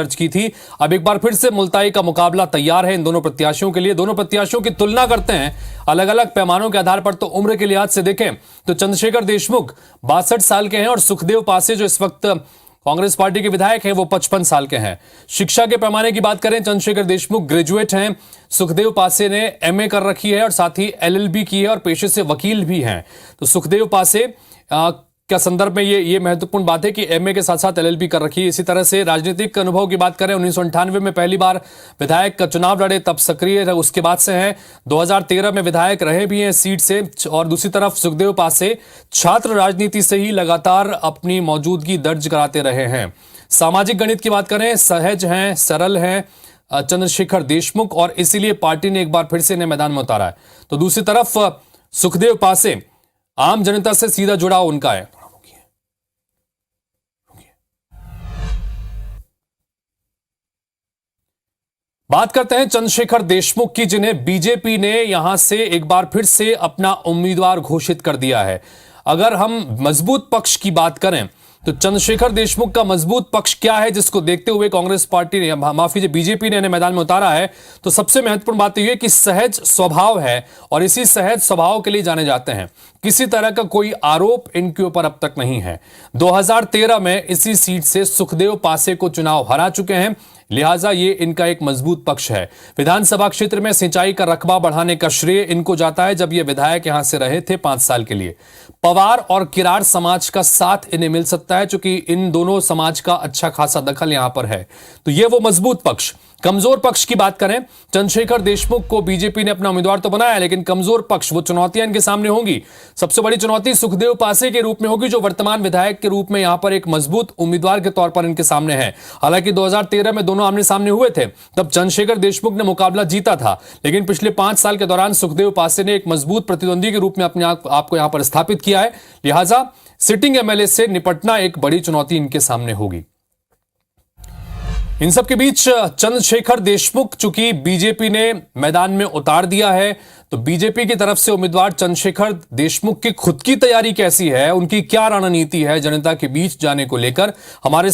दर्ज की थी। अब एक बार फिर से मुल्ताई का मुकाबला तैयार है इन दोनों प्रत्याशियों के लिए। दोनों प्रत्याशियों की तुलना करते हैं अलग अलग पैमानों के आधार पर। तो उम्र के लिहाज से देखें तो चंद्रशेखर देशमुख 62 साल के हैं और सुखदेव पासे जो इस वक्त कांग्रेस पार्टी के विधायक हैं वो 55 साल के हैं। शिक्षा के पैमाने की बात करें, चंद्रशेखर देशमुख ग्रेजुएट हैं, सुखदेव पासे ने एमए कर रखी है और साथ ही एलएलबी की है और पेशे से वकील भी हैं। तो सुखदेव पासे का संदर्भ में ये महत्वपूर्ण बात है कि एमए के साथ साथ एलएलबी कर रखी है। इसी तरह से राजनीतिक अनुभव की बात करें, 1998 में पहली बार विधायक का चुनाव लड़े, तब सक्रिय रहे, उसके बाद से हैं। 2013 में विधायक रहे भी हैं सीट से। और दूसरी तरफ सुखदेव पासे छात्र राजनीति से ही लगातार अपनी मौजूदगी दर्ज कराते रहे हैं। सामाजिक गणित की बात करें, सहज हैं, सरल हैं चंद्रशेखर देशमुख और इसीलिए पार्टी ने एक बार फिर से इन्हें मैदान में उतारा है। तो दूसरी तरफ सुखदेव पासे आम जनता से सीधा जुड़ाव उनका है। बात करते हैं चंद्रशेखर देशमुख की, जिन्हें बीजेपी ने यहां से एक बार फिर से अपना उम्मीदवार घोषित कर दिया है। अगर हम मजबूत पक्ष की बात करें तो चंद्रशेखर देशमुख का मजबूत पक्ष क्या है, जिसको देखते हुए कांग्रेस पार्टी ने, माफी बीजेपी ने इन्हें मैदान में उतारा है। तो सबसे महत्वपूर्ण बात यह है कि सहज स्वभाव है और इसी सहज स्वभाव के लिए जाने जाते हैं। किसी तरह का कोई आरोप इनके ऊपर अब तक नहीं है। 2013 में इसी सीट से सुखदेव पासे को चुनाव हरा चुके हैं, लिहाजा ये इनका एक मजबूत पक्ष है। विधानसभा क्षेत्र में सिंचाई का रकबा बढ़ाने का श्रेय इनको जाता है, जब ये विधायक यहां से रहे थे 5 साल के लिए। पवार और किरार समाज का साथ इन्हें मिल सकता है, क्योंकि इन दोनों समाज का अच्छा खासा दखल यहां पर है। तो ये वो मजबूत पक्ष। कमजोर पक्ष की बात करें, चंद्रशेखर देशमुख को बीजेपी ने अपना उम्मीदवार तो बनाया, लेकिन कमजोर पक्ष, वो चुनौतियां इनके सामने होंगी। सबसे बड़ी चुनौती सुखदेव पासे के रूप में होगी, जो वर्तमान विधायक के रूप में यहां पर एक मजबूत उम्मीदवार के तौर पर इनके सामने है। हालांकि 2013 में दोनों आमने सामने हुए थे, तब चंद्रशेखर देशमुख ने मुकाबला जीता था, लेकिन पिछले 5 साल के दौरान सुखदेव पासे ने एक मजबूत प्रतिद्वंदी के रूप में अपने आपको यहां पर स्थापित किया है। लिहाजा सिटिंग एमएलए से निपटना एक बड़ी चुनौती इनके सामने होगी। इन सबके बीच चंद्रशेखर देशमुख चूंकि बीजेपी ने मैदान में उतार दिया है, तो बीजेपी की तरफ से उम्मीदवार चंद्रशेखर देशमुख की खुद की तैयारी कैसी है, उनकी क्या रणनीति है जनता के बीच जाने को लेकर, हमारे